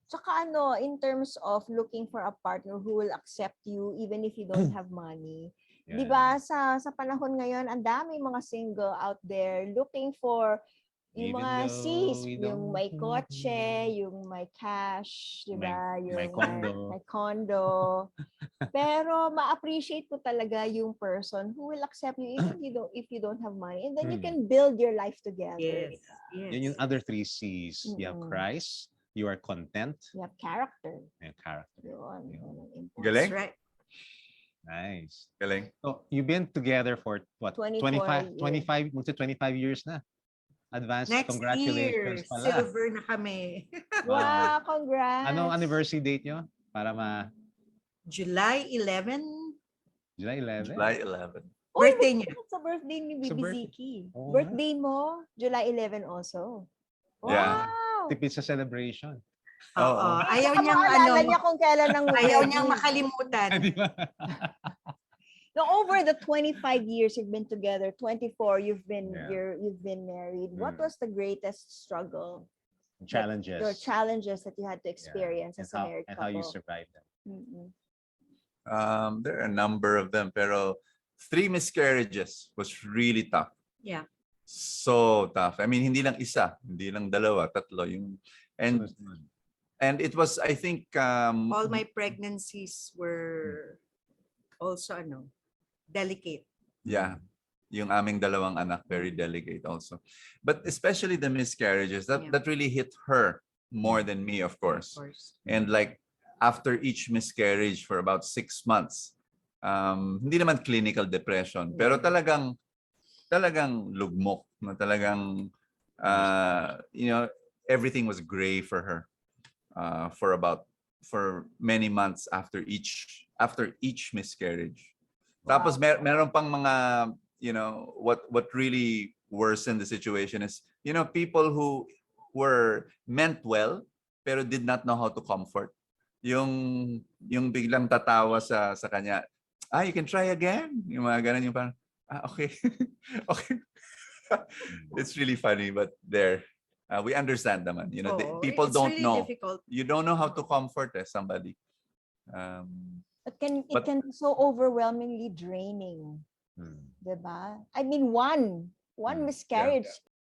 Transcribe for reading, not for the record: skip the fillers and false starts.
Tsaka ano, in terms of looking for a partner who will accept you even if you don't have money. Yeah. 'Di ba sa panahon ngayon, ang dami mga single out there looking for yung Even mga though sis, we yung don't- may kotse, yung may cash, 'di ba? may Yung condo. may condo. Pero ma-appreciate ko talaga yung person who will accept you even if you don't have money, and then you can build your life together. Yes. Yun yung Yes. other 3 C's. You have Mm-mm. Christ, you are content, You have character. and character. Yun. Yun. Yun ang important. That's Galing? right. Nice. Galing. So, you've been together for what? 24 25, magto 25 years na. Advance Next congratulations year, pala. silver na kami. Wow, congrats. Anong anniversary date nyo? Para July 11, July 11? July 11. Oh, birthday niya. Sa birthday ni Sa Bibi birthday. Ziki. Oo nga. Birthday mo, July 11 also. Yeah. Wow. Tipid sa celebration. Oo. Ayaw Saka niyang maalala niya kung kailan ang ayaw wedding. niyang makalimutan. Di ba? No, over the 25 years you've been together, 24 you've been Yeah. you've been married. What Mm. was the greatest struggle? Challenges. Your challenges that you had to experience And as a married and couple. how you survived them. Mm-mm. There are a number of them, pero 3 miscarriages was really tough. Yeah. So tough. I mean, hindi lang isa, hindi lang dalawa, tatlo yung Sunod-sunod. and it was, I think, All my pregnancies were also delicate. yeah, yung aming dalawang anak, very delicate also. But especially the miscarriages, Yeah. that really hit her more than me, of Of course. course. And like after each miscarriage for about 6 months, hindi naman clinical depression, pero talagang lugmok, na talagang everything was gray for her for many months after each miscarriage. Tapos meron pang mga what really worsened the situation is people who were meant well pero did not know how to comfort. Yung biglang tatawa sa kanya, you can try again. Yung mga ganun, yung parang, okay. Okay. It's really funny, but we understand naman. People it's don't really know. difficult. You don't know how to comfort somebody. It can But- be so overwhelmingly draining. Hmm. Diba? I mean, one Yeah. miscarriage